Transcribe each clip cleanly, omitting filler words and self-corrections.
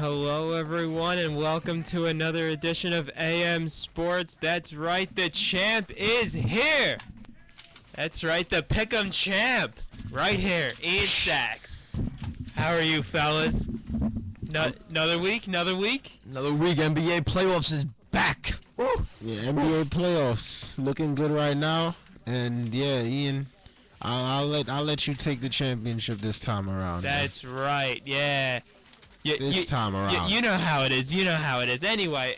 Hello, everyone, and welcome to another edition of AM Sports. That's right, the champ is here. That's right, the Pick'em champ, right here, Ian Sachs. How are you, fellas? Another week. Another week. NBA playoffs is back. Woo. Yeah, NBA playoffs looking good right now, and yeah, Ian, I'll let you take the championship this time around. That's right. Yeah. This time around. You know how it is. Anyway,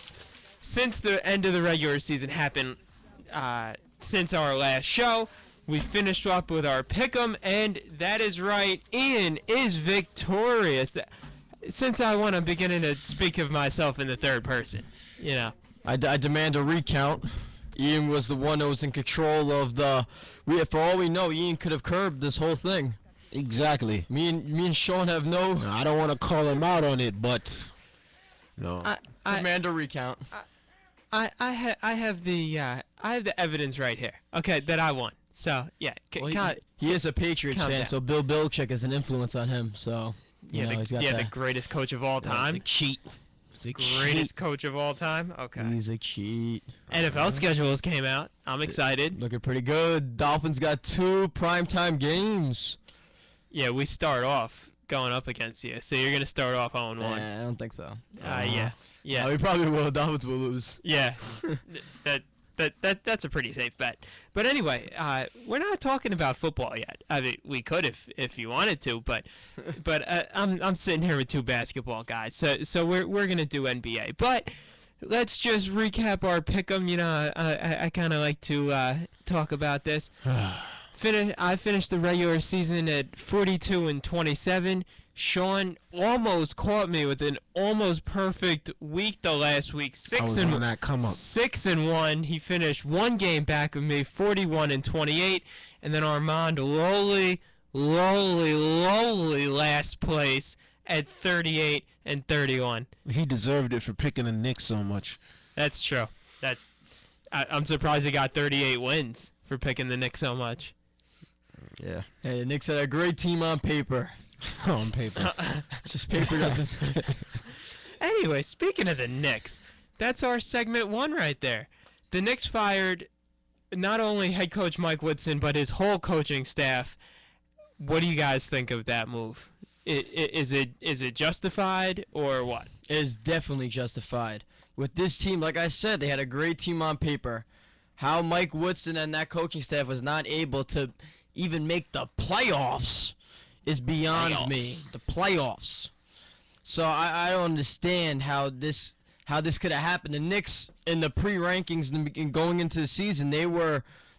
since the end of the regular season happened, since our last show, we finished up with our pick'em, and that is right. Ian is victorious. Since I want to begin to speak of myself in the third person, I demand a recount. Ian was the one that was in control of the. For all we know, Ian could have curbed this whole thing. Exactly. Me and Sean have no. I don't want to call him out on it, but demand a recount. I have the evidence right here. Okay, that I won. So yeah, he is a Patriots fan, down. So Bill Belichick has an influence on him. So the greatest coach of all time. The cheat. Greatest coach of all time. Okay. He's a cheat. NFL schedules came out. I'm excited. Looking pretty good. Dolphins got 2 primetime games. Yeah, we start off going up against you, so you're gonna start off 0-1. I don't think so. Yeah. No, we probably will. Dolphins will lose. Yeah, that's a pretty safe bet. But anyway, we're not talking about football yet. I mean, we could if you wanted to, but I'm sitting here with 2 basketball guys, so we're gonna do NBA. But let's just recap our pick'em. I kind of like to talk about this. I finished the regular season at 42-27. Sean almost caught me with an almost perfect week the last week. 6-1. He finished 1 game back of me, 41-28. And then Armand lowly last place at 38-31. He deserved it for picking the Knicks so much. That's true. I'm surprised he got 38 wins for picking the Knicks so much. Yeah. Hey, the Knicks had a great team on paper. On paper. Just paper doesn't. Anyway, speaking of the Knicks, that's our segment 1 right there. The Knicks fired not only head coach Mike Woodson, but his whole coaching staff. What do you guys think of that move? Is it justified or what? It is definitely justified. With this team, like I said, they had a great team on paper. How Mike Woodson and that coaching staff was not able to even make the playoffs is beyond me. The playoffs. So I don't understand how this could have happened. The Knicks in the pre-rankings and going into the season, they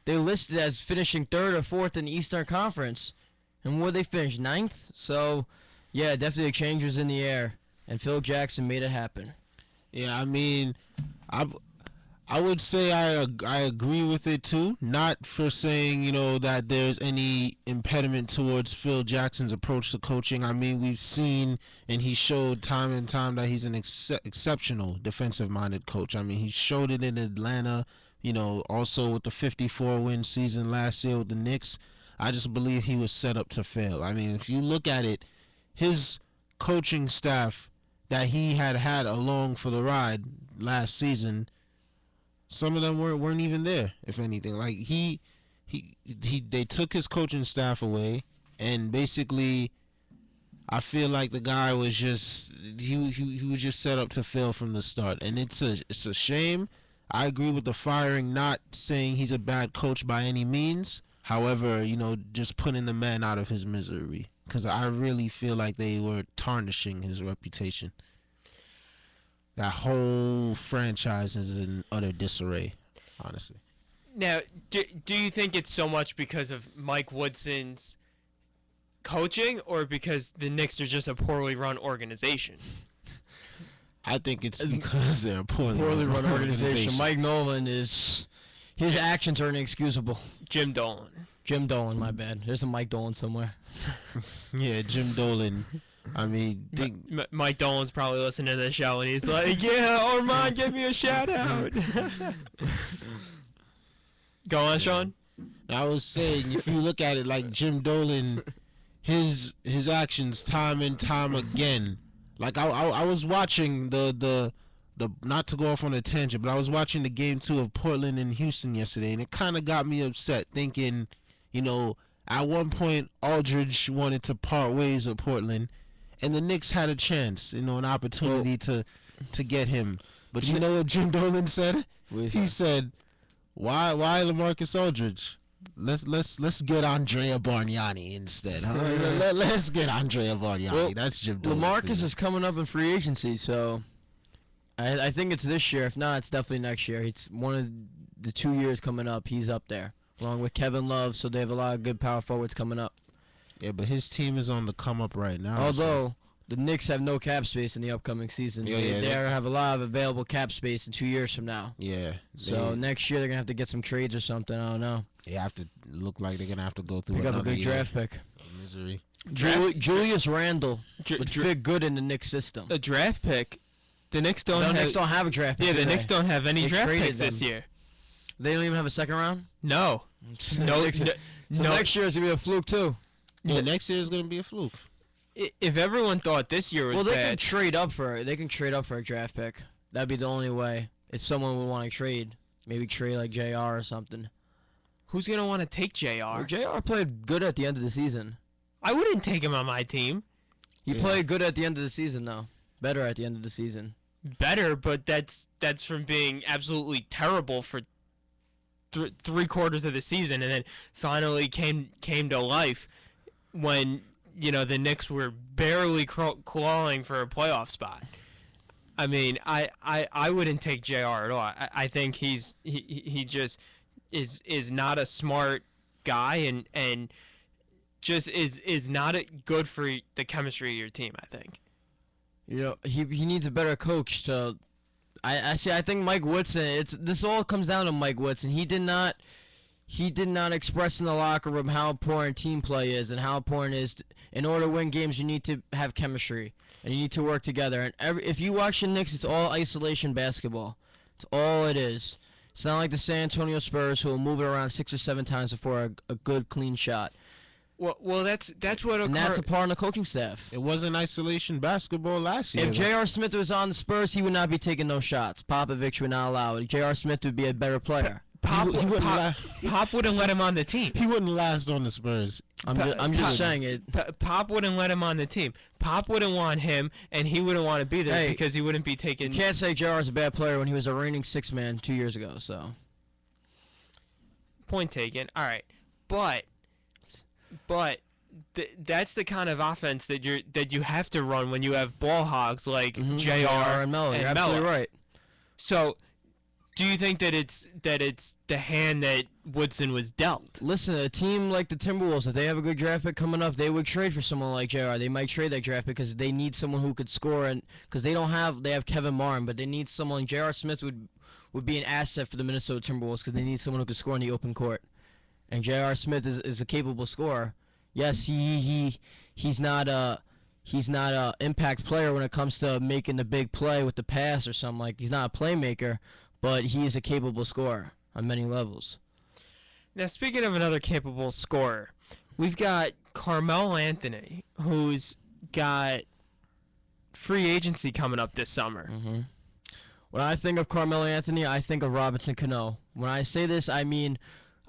listed as finishing 3rd or 4th in the Eastern Conference, and where they finished 9th. So yeah, definitely a change was in the air, and Phil Jackson made it happen. Yeah, I mean, I would say I agree with it too. Not for saying, that there's any impediment towards Phil Jackson's approach to coaching. I mean, we've seen and he showed time and time that he's an exceptional defensive-minded coach. I mean, he showed it in Atlanta, also with the 54-win season last year with the Knicks. I just believe he was set up to fail. I mean, if you look at it, his coaching staff that he had along for the ride last season, some of them weren't even there, if anything. Like they took his coaching staff away, and basically, I feel like the guy was just he was just set up to fail from the start, and it's a shame. I agree with the firing, not saying he's a bad coach by any means. However, just putting the man out of his misery, because I really feel like they were tarnishing his reputation. That whole franchise is in utter disarray, honestly. Now, do you think it's so much because of Mike Woodson's coaching, or because the Knicks are just a poorly run organization? I think it's because they're a poorly run organization. Mike Nolan his actions are inexcusable. Jim Dolan, my bad. There's a Mike Dolan somewhere. Yeah, Jim Dolan. I mean, Mike Dolan's probably listening to the show, and he's like, "Yeah, Armand, give me a shout out." Go on, Sean. I was saying, if you look at it like Jim Dolan, his actions time and time again Like I was watching the not to go off on a tangent, but I was watching the game 2 of Portland and Houston yesterday, and it kind of got me upset thinking, you know, at one point Aldridge wanted to part ways with Portland, and the Knicks had a chance, you know, an opportunity to get him. But you know what Jim Dolan said? He said, "Why LaMarcus Aldridge? Let's get Andrea Bargnani instead. Huh? Let's get Andrea Bargnani. Well, that's Jim Dolan. LaMarcus is coming up in free agency, so I think it's this year. If not, it's definitely next year. It's one of the 2 years coming up. He's up there along with Kevin Love, so they have a lot of good power forwards coming up. Yeah, but his team is on the come up right now. Although the Knicks have no cap space in the upcoming season. They have a lot of available cap space in 2 years from now. Yeah. So next year they're gonna have to get some trades or something. I don't know. They have to look like they're gonna have to go through Pick up another a good year draft pick. of misery. Julius Randle would fit good in the Knicks system. A draft pick. The Knicks don't. Knicks don't have a draft pick. Yeah, the Knicks don't have any They draft traded picks this them. year. They don't even have a second round. No. No. So no. next year is gonna be a fluke too. Yeah, next year is gonna be a fluke. If everyone thought this year was Well, they can bad, trade up for it. They can trade up for a draft pick. That'd be the only way. If someone would want to trade, maybe trade like JR or something. who's gonna want to take JR? Well, JR played good at the end of the season. I wouldn't take him on my team. He played good at the end of the season, though. Better at the end of the season. Better, but that's from being absolutely terrible for 3/4 of the season, and then finally came to life when the Knicks were barely clawing for a playoff spot. I mean, I wouldn't take JR at all. I think he just is not a smart guy and just is not good for the chemistry of your team, I think. He needs a better coach to. I think Mike Woodson. This all comes down to Mike Woodson. He did not express in the locker room how important team play is and how important it is. In order to win games, you need to have chemistry and you need to work together. And if you watch the Knicks, it's all isolation basketball. It's all it is. It's not like the San Antonio Spurs who will move it around 6 or 7 times before a good clean shot. Well, that's what And that's a part of the coaching staff. It wasn't isolation basketball last year. If J.R. Smith was on the Spurs, he would not be taking those shots. Popovich would not allow it. J.R. Smith would be a better player. Pop wouldn't let him on the team. He wouldn't last on the Spurs. I'm just saying it. Pop wouldn't let him on the team. Pop wouldn't want him, and he wouldn't want to be there because he wouldn't be taking. You can't say J.R. is a bad player when he was a reigning 6-man 2 years ago. So. Point taken. All right, but that's the kind of offense that you have to run when you have ball hogs like JR and Melo. You're absolutely right. So, do you think that it's the hand that Woodson was dealt? Listen, a team like the Timberwolves, if they have a good draft pick coming up, they would trade for someone like JR. They might trade that draft pick because they need someone who could score, and because they have Kevin Martin, but they need someone. J.R. Smith would be an asset for the Minnesota Timberwolves because they need someone who could score in the open court, and J.R. Smith is a capable scorer. Yes, he's not a impact player when it comes to making the big play with the pass or something like. He's not a playmaker, but he is a capable scorer on many levels. Now, speaking of another capable scorer, we've got Carmelo Anthony, who's got free agency coming up this summer. Mm-hmm. When I think of Carmelo Anthony, I think of Robinson Cano. When I say this, I mean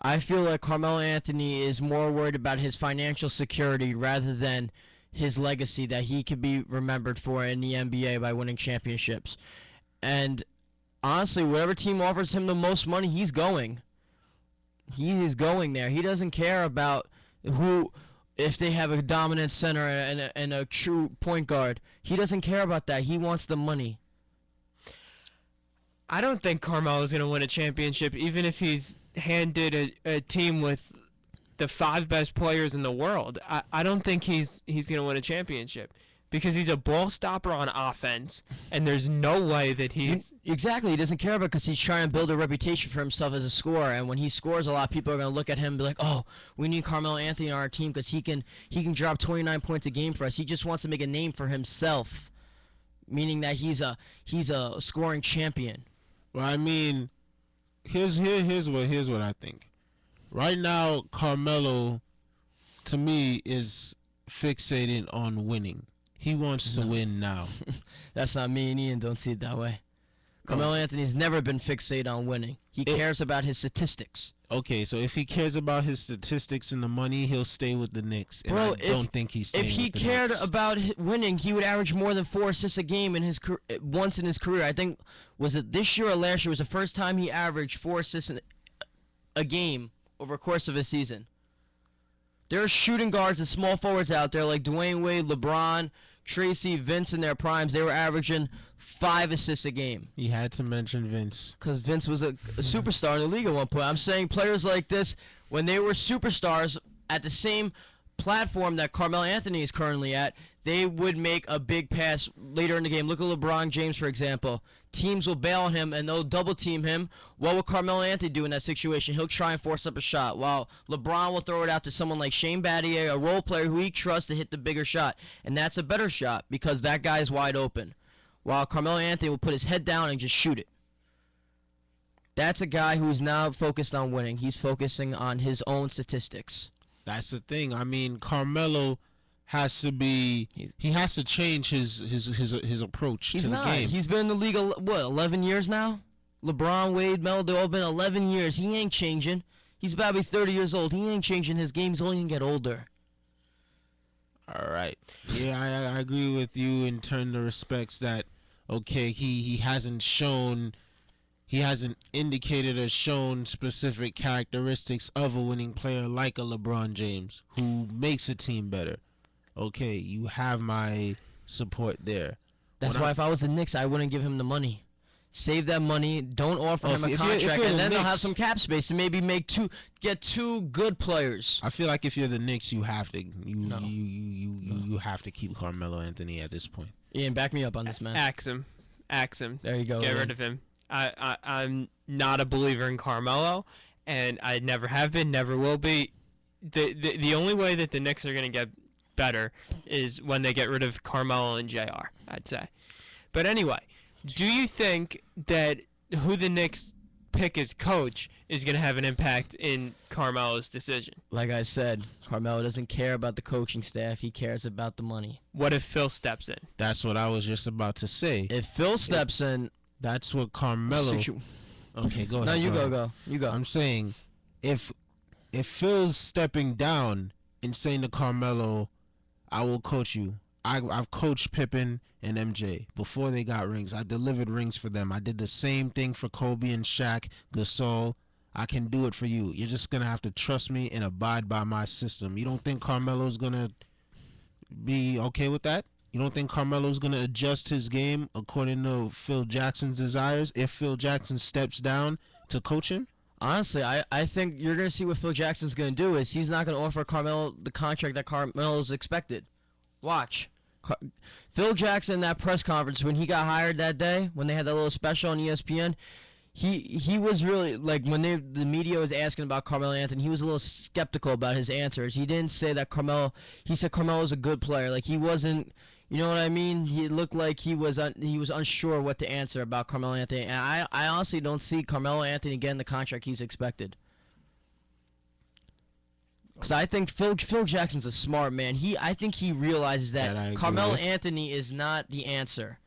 I feel like Carmelo Anthony is more worried about his financial security rather than his legacy that he could be remembered for in the NBA by winning championships. And honestly, whatever team offers him the most money, he's going. He is going there. He doesn't care about if they have a dominant center and a true point guard. He doesn't care about that. He wants the money. I don't think Carmelo's going to win a championship, even if he's handed a team with the 5 best players in the world. I don't think he's going to win a championship because he's a ball stopper on offense, and there's no way that he's... Exactly. He doesn't care about it because he's trying to build a reputation for himself as a scorer, and when he scores, a lot of people are going to look at him and be like, oh, we need Carmelo Anthony on our team because he can drop 29 points a game for us. He just wants to make a name for himself, meaning that he's a scoring champion. Well, I mean, here's what I think. Right now, Carmelo, to me, is fixated on winning. He wants to win now. That's not me and Ian don't see it that way. Carmelo Anthony's never been fixated on winning. He cares about his statistics. Okay, so if he cares about his statistics and the money, he'll stay with the Knicks. And Bro, I don't think he's staying if he with the cared Knicks. about winning, he would average more than 4 assists a game in his once in his career. I think, was it this year or last year, was the first time he averaged 4 assists a game over the course of a season. There are shooting guards and small forwards out there like Dwayne Wade, LeBron, Tracy, Vince in their primes. They were averaging 5 assists a game. He had to mention Vince. Because Vince was a superstar in the league at one point. I'm saying players like this, when they were superstars at the same platform that Carmelo Anthony is currently at, they would make a big pass later in the game. Look at LeBron James, for example. Teams will bail on him, and they'll double-team him. What will Carmelo Anthony do in that situation? He'll try and force up a shot, while LeBron will throw it out to someone like Shane Battier, a role player who he trusts to hit the bigger shot. And that's a better shot because that guy is wide open. While Carmelo Anthony will put his head down and just shoot it. That's a guy who's now focused on winning. He's focusing on his own statistics. That's the thing. I mean, Carmelo has to be. He has to change his approach to the game. He's been in the league, 11 years now? LeBron, Wade, Melo, they've all been 11 years. He ain't changing. He's about to be 30 years old. He ain't changing his game. He's only going to get older. All right. Yeah, I agree with you in terms of respects that, okay, he hasn't indicated or shown specific characteristics of a winning player like a LeBron James who makes a team better. Okay, you have my support there. That's why if I was the Knicks, I wouldn't give him the money. Save that money. Don't offer him a contract, and then they'll have some cap space and maybe get two good players. I feel like if you're the Knicks, you have to you have to keep Carmelo Anthony at this point. Ian, back me up on this, man. Axe him. There you go. Get Ian. rid of him. I'm not a believer in Carmelo, and I never have been, never will be. The only way that the Knicks are going to get better is when they get rid of Carmelo and JR, I'd say. But anyway, do you think that who the Knicks pick as coach is going to have an impact in Carmelo's decision? Like I said, Carmelo doesn't care about the coaching staff. He cares about the money. What if Phil steps in? That's what I was just about to say. If Phil steps in... That's what Carmelo... Okay, go ahead. No, you go. I'm saying, if Phil's stepping down and saying to Carmelo, I will coach you. I've coached Pippen and MJ before they got rings. I delivered rings for them. I did the same thing for Kobe and Shaq, Gasol. I can do it for you. You're just going to have to trust me and abide by my system. You don't think Carmelo's going to be okay with that? You don't think Carmelo's going to adjust his game according to Phil Jackson's desires if Phil Jackson steps down to coach him? Honestly, I think you're going to see what Phil Jackson's going to do is he's not going to offer Carmelo the contract that Carmelo's expected. Watch. Phil Jackson, that press conference, when he got hired that day, when they had that little special on ESPN, he was really, like, when the media was asking about Carmelo Anthony, he was a little skeptical about his answers. He didn't say that he said Carmelo's a good player. Like, he wasn't, you know what I mean? He looked like he was unsure what to answer about Carmelo Anthony. And I honestly don't see Carmelo Anthony getting the contract he's expected. Because I think Phil Jackson's a smart man. I think he realizes that Carmelo Anthony is not the answer.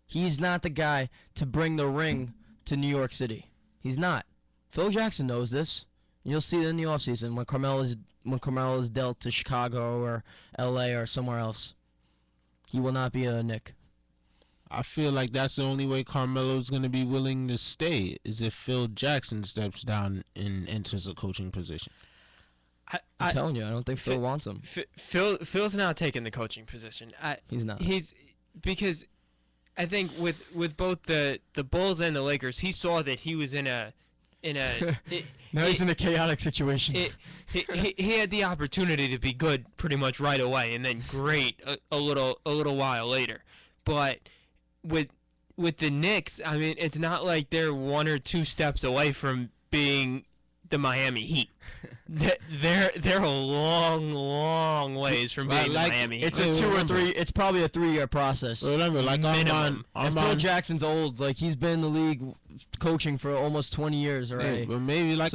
He's not the guy to bring the ring to New York City. He's not. Phil Jackson knows this. You'll see it in the offseason when Carmelo is dealt to Chicago or L.A. or somewhere else. He will not be a Knick. I feel like that's the only way Carmelo's going to be willing to stay is if Phil Jackson steps down and enters a coaching position. I'm telling you, I don't think Phil wants him. Phil's not taking the coaching position. He's not. He's because I think with both the Bulls and the Lakers, he saw that he was in a now he's in a chaotic situation. He had the opportunity to be good pretty much right away, and then great a little while later. But with the Knicks, I mean, it's not like they're 1 or 2 steps away from being the Miami Heat. They're a long ways from being Miami Heat. It's a 2 or 3. It's probably a 3-year process. Remember, like Phil Jackson's old. Like he's been in the league coaching for almost 20 years already. But maybe like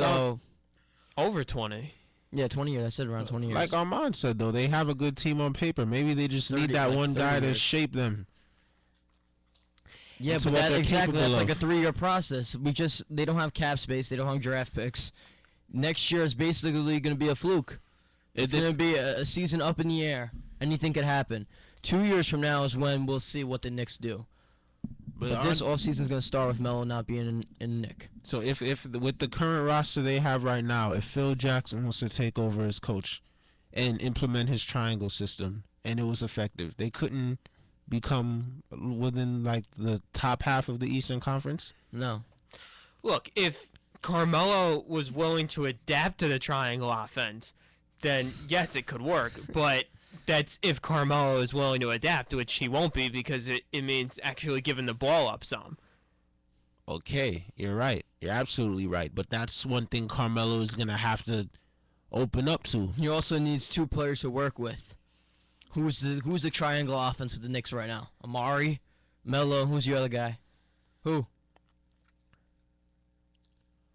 over 20. Yeah, 20 years. I said around 20 years. Like Armand said, though, they have a good team on paper. Maybe they just need 30, that like one 30 guy to years. shape them. Yeah, into but what that they're exactly. capable That's like a of. 3-year process. They don't have cap space. They don't have draft picks. Next year is basically going to be a fluke. It's going to be a season up in the air. Anything could happen. 2 years from now is when we'll see what the Knicks do. But this offseason is going to start with Melo not being in Nick. So if with the current roster they have right now, if Phil Jackson wants to take over as coach and implement his triangle system and it was effective, they couldn't become within like the top half of the Eastern Conference? No. Look, if Carmelo was willing to adapt to the triangle offense, then yes, it could work. But that's if Carmelo is willing to adapt, which he won't be because it means actually giving the ball up some. Okay, you're right. You're absolutely right. But that's one thing Carmelo is going to have to open up to. He also needs 2 players to work with. Who's the triangle offense with the Knicks right now? Amari, Melo, who's your other guy? Who?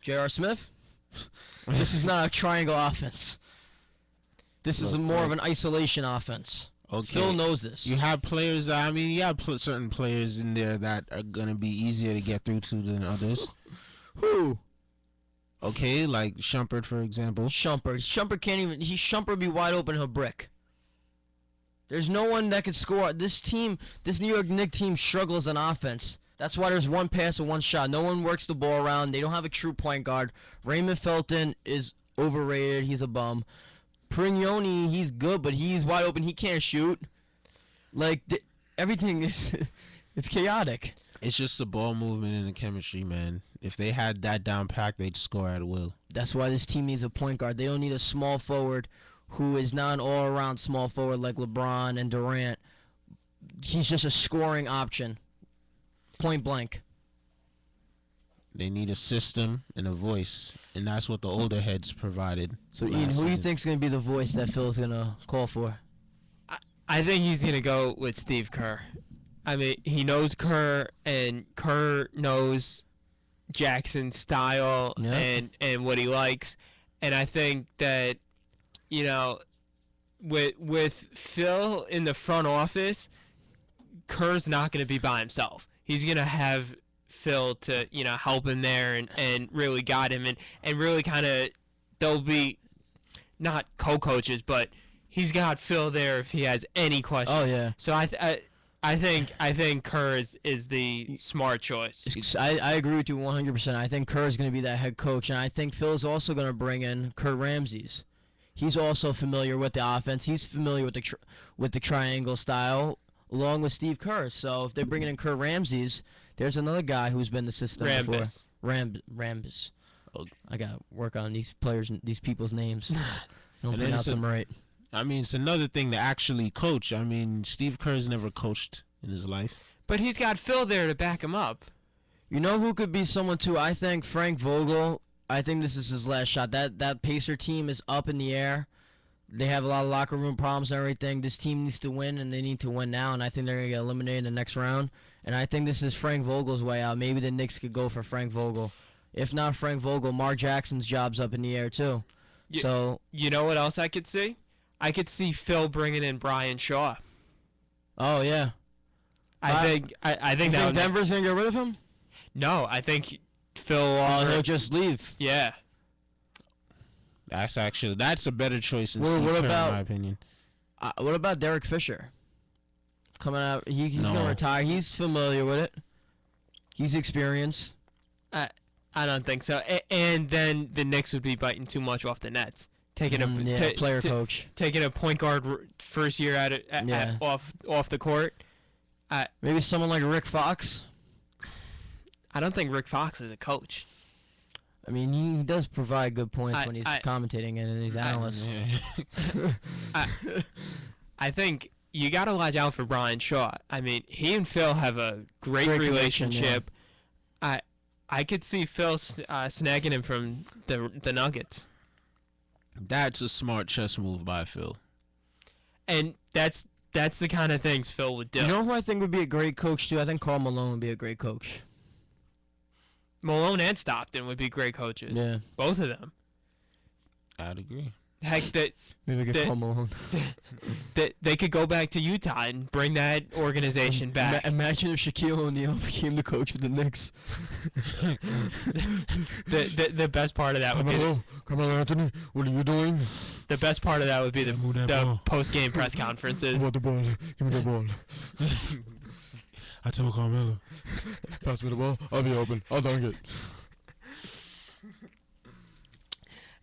J.R. Smith? This is not a triangle offense. This is more of an isolation offense. Okay. Phil knows this. You have players, I mean, you have certain players in there that are going to be easier to get through to than others. Who? Okay, like Shumpert, for example. Shumpert. Shumpert can't even. Shumpert would be wide open to a brick. There's no one that can score. This New York Knicks team struggles on offense. That's why there's one pass and one shot. No one works the ball around. They don't have a true point guard. Raymond Felton is overrated. He's a bum. Prignoni, he's good, but he's wide open. He can't shoot. Like, everything is it's chaotic. It's just the ball movement and the chemistry, man. If they had that down pack, they'd score at will. That's why this team needs a point guard. They don't need a small forward who is not an all-around small forward like LeBron and Durant. He's just a scoring option. Point blank. They need a system and a voice, and that's what the older heads provided. So, Ian, who do you think's going to be the voice that Phil's going to call for? I think he's going to go with Steve Kerr. I mean, he knows Kerr, and Kerr knows Jackson's style and what he likes. And I think that, you know, with Phil in the front office, Kerr's not going to be by himself. He's going to have Phil to, you know, help him there and really guide him and really kind of, they'll be not co-coaches, but he's got Phil there if he has any questions. Oh, yeah. So I think Kerr is the smart choice. I agree with you 100%. I think Kerr is going to be that head coach, and I think Phil's also going to bring in Kurt Ramses. He's also familiar with the offense. He's familiar with the triangle style, along with Steve Kerr. So if they're bringing in Kurt Ramses, there's another guy who's been in the system before. Rambis. Oh. I got to work on these people's names. Don't And pronounce them right. I mean, it's another thing to actually coach. I mean, Steve Kerr's never coached in his life. But he's got Phil there to back him up. You know who could be someone too? I think Frank Vogel. I think this is his last shot. That Pacer team is up in the air. They have a lot of locker room problems and everything. This team needs to win, and they need to win now. And I think they're going to get eliminated in the next round. And I think this is Frank Vogel's way out. Maybe the Knicks could go for Frank Vogel. If not Frank Vogel, Mark Jackson's job's up in the air too. You know what else I could see? I could see Phil bringing in Brian Shaw. Oh yeah. I think Denver's gonna get rid of him. No, I think Phil. He'll just leave. Yeah. That's a better choice than Well, Steve what Kerr, about- in my opinion. What about Derek Fisher? Coming out, he's No. gonna retire. He's familiar with it. He's experienced. I don't think so. And then the Knicks would be biting too much off the Nets. Taking Player coach. Taking a point guard first year off the court. Maybe someone like Rick Fox. I don't think Rick Fox is a coach. I mean, he does provide good points when he's commentating and he's analyst. I think you got to watch out for Brian Shaw. I mean, he and Phil have a great relationship. I could see Phil snagging him from the Nuggets. That's a smart chess move by Phil. And that's the kind of things Phil would do. You know who I think would be a great coach too? I think Karl Malone would be a great coach. Malone and Stockton would be great coaches. Yeah. Both of them. I'd agree. Heck, that Maybe get the- Karl Malone. they could go back to Utah and bring that organization back. Imagine if Shaquille O'Neal became the coach of the Knicks. The best part of that would be Carmelo Anthony, what are you doing? the best part of that would be Move that the ball. post game press conferences. the ball? Give me the ball. I told Carmelo, pass me the ball. I'll be open. I'll dunk it.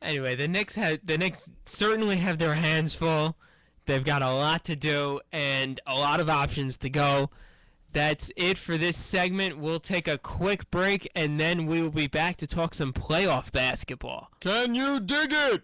Anyway, the Knicks certainly have their hands full. They've got a lot to do and a lot of options to go. That's it for this segment. We'll take a quick break and then we will be back to talk some playoff basketball. Can you dig it?